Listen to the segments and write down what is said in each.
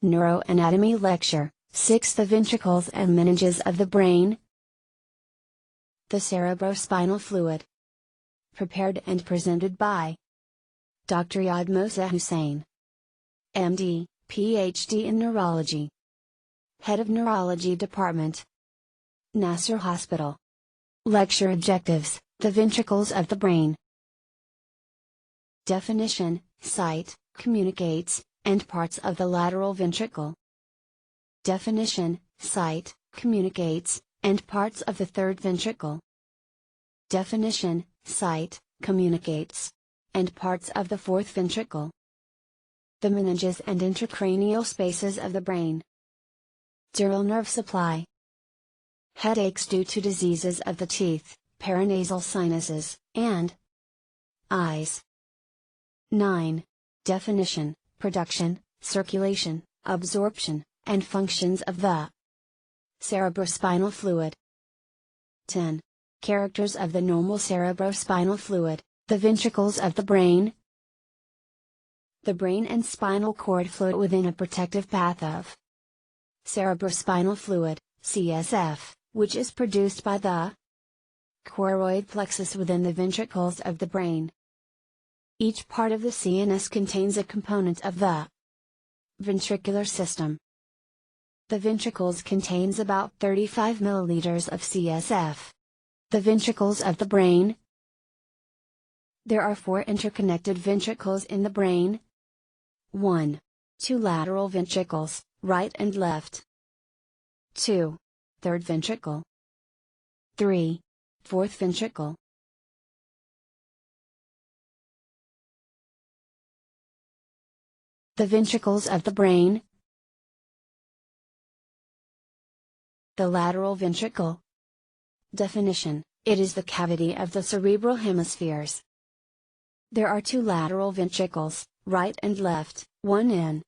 NEUROANATOMY Lecture 6. The ventricles and meninges of the brain. The cerebrospinal fluid. Prepared and presented by Dr. Yadmosa Hussain, MD, PhD in Neurology, Head of Neurology Department, Nasser Hospital. Lecture Objectives: The ventricles of the brain. Definition: Sight, communicates, and parts of the lateral ventricle. Definition: Sight, communicates, and parts of the third ventricle. Definition: Sight, communicates, and parts of the fourth ventricle. The meninges and intracranial spaces of the brain. Dural nerve supply. Headaches due to diseases of the teeth, paranasal sinuses, and eyes. 9. Definition, production, circulation, absorption, and functions of the cerebrospinal fluid. 10. Characters of the normal cerebrospinal fluid, the ventricles of the brain. The brain and spinal cord float within a protective path of cerebrospinal fluid, CSF, which is produced by the choroid plexus within the ventricles of the brain. Each part of the CNS contains a component of the ventricular system. The ventricles contains about 35 milliliters of CSF. The ventricles of the brain. There are 4 interconnected ventricles in the brain. 1. 2 lateral ventricles, right and left. 2. Third ventricle. 3. Fourth ventricle. The ventricles of the brain. The lateral ventricle. Definition: It is the cavity of the cerebral hemispheres. There are 2 lateral ventricles, right and left, one in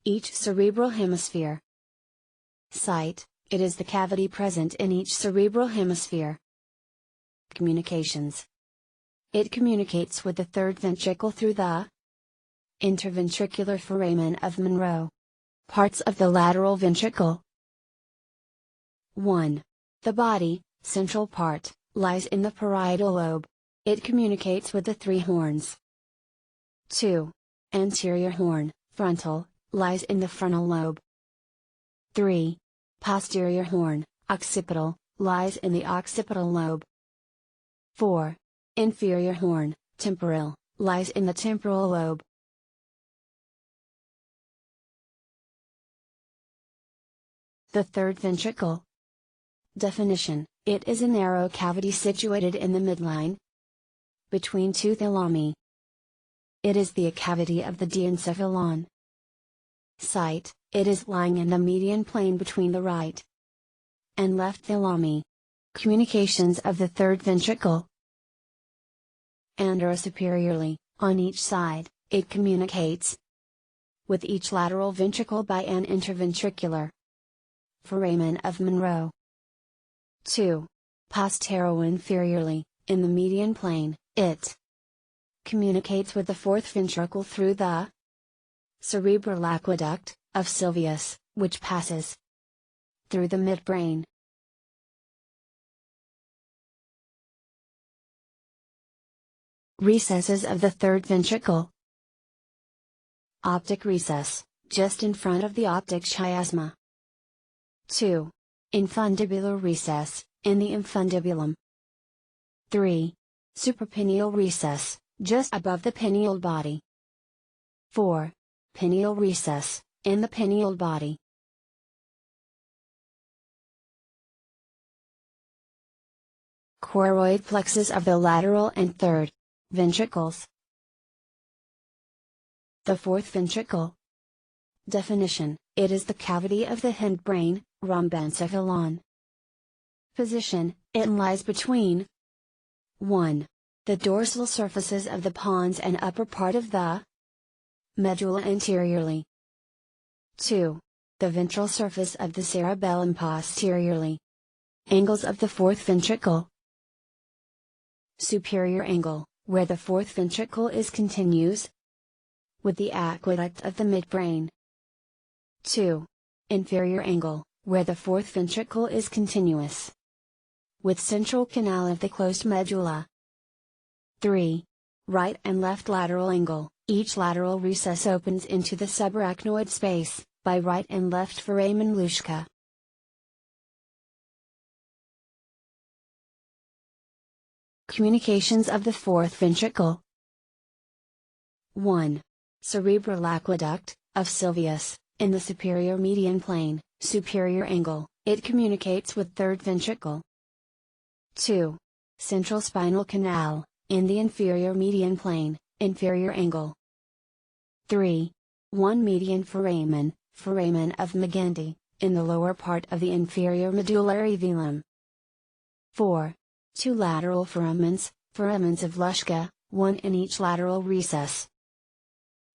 each cerebral hemisphere. Sight: It is the cavity present in each cerebral hemisphere. Communications: It communicates with the third ventricle through the interventricular foramen of Monro. Parts of the lateral ventricle. 1. The body, central part, lies in the parietal lobe. It communicates with the 3 horns. 2. Anterior horn, frontal, lies in the frontal lobe. 3. Posterior horn, occipital, lies in the occipital lobe. 4. Inferior horn, temporal, lies in the temporal lobe. The third ventricle. Definition: It is a narrow cavity situated in the midline between 2 thalami. It is the cavity of the diencephalon. Sight: It is lying in the median plane between the right and left thalami. Communications of the third ventricle. Anterosuperiorly, on each side, it communicates with each lateral ventricle by an interventricular foramen of Monro. 2. Posterior-inferiorly, in the median plane, it communicates with the fourth ventricle through the cerebral aqueduct of Sylvius, which passes through the midbrain. Recesses of the third ventricle. Optic recess, just in front of the optic chiasma. 2. Infundibular recess, in the infundibulum. 3. Suprapineal recess, just above the pineal body. 4. Pineal recess, in the pineal body. Choroid plexus of the lateral and third ventricles. The fourth ventricle. Definition: It is the cavity of the hindbrain, rhombencephalon. Position: It lies between 1. The dorsal surfaces of the pons and upper part of the medulla anteriorly. 2. The ventral surface of the cerebellum posteriorly. Angles of the fourth ventricle. Superior angle, where the fourth ventricle is continuous with the aqueduct of the midbrain. 2. Inferior angle, where the fourth ventricle is continuous with central canal of the closed medulla. 3. Right and left lateral angle, each lateral recess opens into the subarachnoid space, by right and left foramen luschka. Communications of the fourth ventricle. 1. Cerebral aqueduct, of Sylvius, in the superior median plane, superior angle, it communicates with third ventricle. 2. Central spinal canal, in the inferior median plane, inferior angle. 3. 1 median foramen, foramen of Meninges, in the lower part of the inferior medullary velum. 4. 2 lateral foramens, foramens of Luschka, 1 in each lateral recess.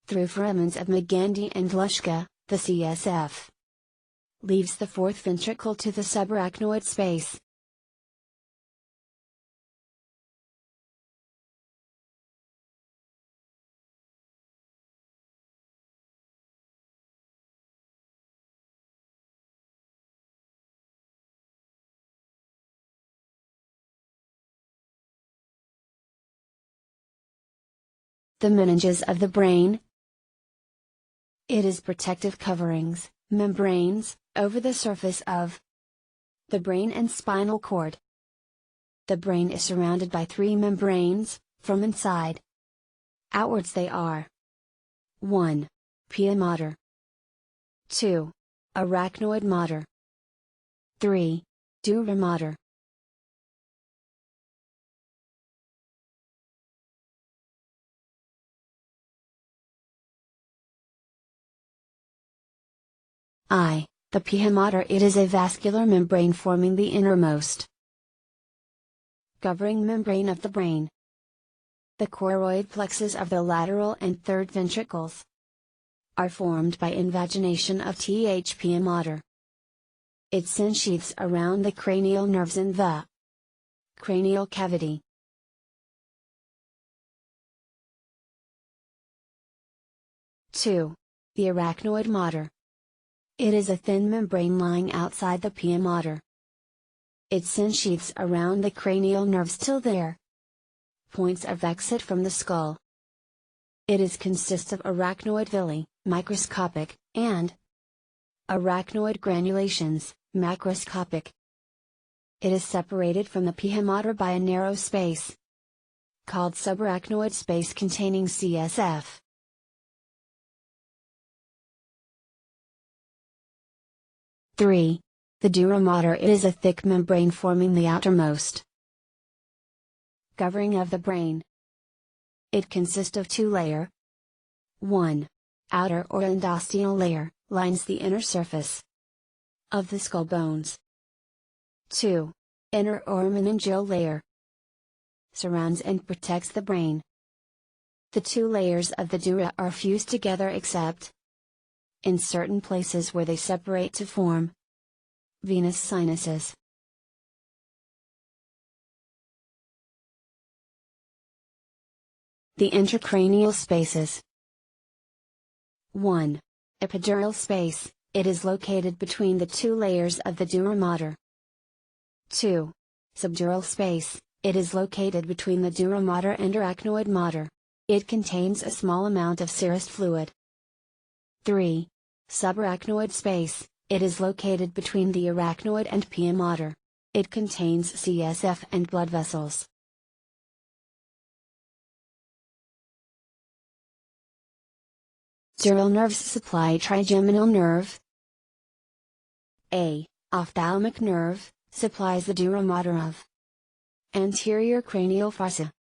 Through foramens of Meninges and Luschka, the CSF leaves the fourth ventricle to the subarachnoid space. The meninges of the brain. It is protective coverings, membranes, over the surface of the brain and spinal cord. The brain is surrounded by 3 membranes, from inside outwards they are: 1. Pia mater. 2. Arachnoid mater. 3. Dura mater. The pia mater. It is a vascular membrane forming the innermost covering membrane of the brain. The choroid plexus of the lateral and third ventricles are formed by invagination of pia mater. It sheaths around the cranial nerves in the cranial cavity. The arachnoid mater. It is a thin membrane lying outside the pia mater. It sheaths around the cranial nerves till their points of exit from the skull. It consists of arachnoid villi, microscopic, and arachnoid granulations, macroscopic. It is separated from the pia mater by a narrow space called subarachnoid space containing CSF. 3. The dura mater. It is a thick membrane forming the outermost covering of the brain. It consists of 2 layers. 1. Outer or endosteal layer, lines the inner surface of the skull bones. 2. Inner or meningeal layer, surrounds and protects the brain. The 2 layers of the dura are fused together except in certain places where they separate to form venous sinuses. The intracranial spaces. 1. Epidural space, it is located between the 2 layers of the dura mater. 2. Subdural space, it is located between the dura mater and arachnoid mater. It contains a small amount of serous fluid. 3. Subarachnoid space, it is located between the arachnoid and pia mater. It contains CSF and blood vessels. Dural nerves supply trigeminal nerve. A. Ophthalmic nerve, supplies the dura mater of anterior cranial fossa.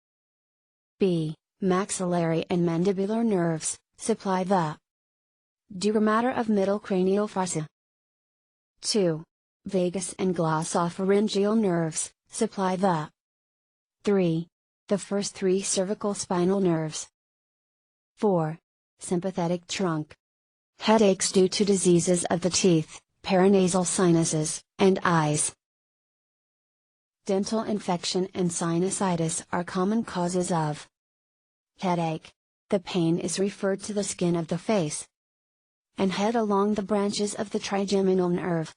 B. Maxillary and mandibular nerves, supply the dura mater of middle cranial fossa. 2. Vagus and glossopharyngeal nerves, supply the 3. The first 3 cervical spinal nerves. 4. Sympathetic trunk. Headaches due to diseases of the teeth, paranasal sinuses, and eyes. Dental infection and sinusitis are common causes of headache. The pain is referred to the skin of the face. and head along the branches of the trigeminal nerve.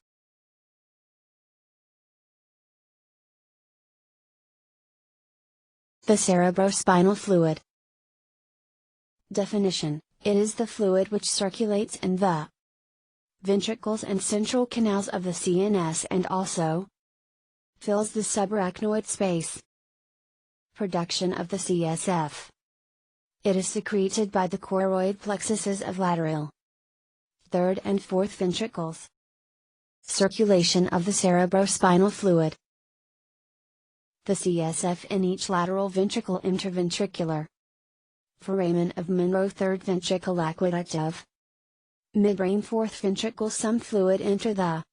The cerebrospinal fluid. Definition: it is the fluid which circulates in the ventricles and central canals of the CNS and also fills the subarachnoid space. Production of the CSF. It is secreted by the choroid plexuses of lateral, third and fourth ventricles. Circulation of the cerebrospinal fluid. The CSF in each lateral ventricle interventricular foramen of Monroe third ventricle aqueductive. Midbrain fourth ventricle some fluid enter the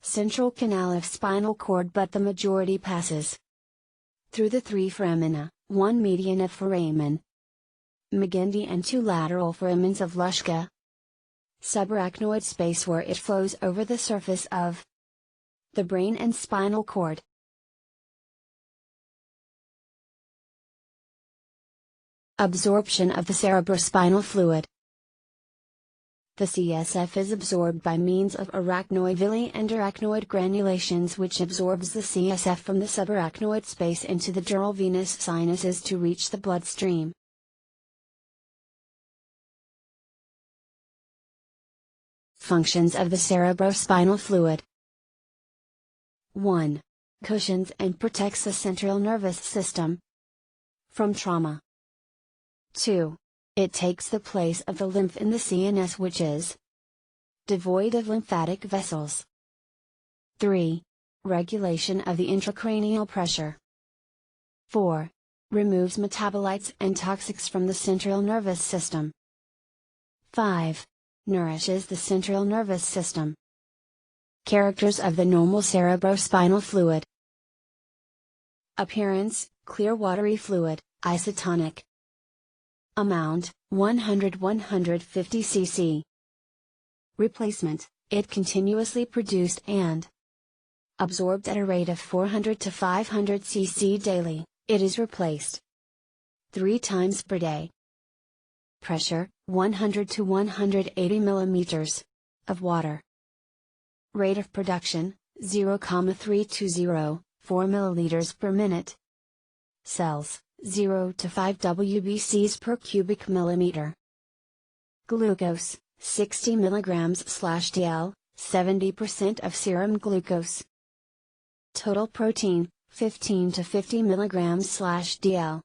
central canal of spinal cord, but the majority passes through the three foramina, one median of foramen Meninges and two lateral foramens of Luschka. Subarachnoid space where it flows over the surface of the brain and spinal cord. Absorption of the cerebrospinal fluid. The CSF is absorbed by means of arachnoid villi and arachnoid granulations, which absorbs the CSF from the subarachnoid space into the dural venous sinuses to reach the bloodstream. Functions of the cerebrospinal fluid. 1. Cushions and protects the central nervous system from trauma. 2. It takes the place of the lymph in the CNS, which is devoid of lymphatic vessels. 3. Regulation of the intracranial pressure. 4. Removes metabolites and toxics from the central nervous system. 5. Nourishes the central nervous system. Characters of the normal cerebrospinal fluid. Appearance: clear watery fluid, isotonic. Amount: 100-150 cc. Replacement: it continuously produced and absorbed at a rate of 400 to 500 cc daily. It is replaced 3 times per day. Pressure: 100 to 180 millimeters of water. Rate of production: 0,320, 4 milliliters per minute. Cells: 0 to 5 WBCs per cubic millimeter. Glucose: 60 mg/dl, 70% of serum glucose. Total protein: 15 to 50 mg/dl.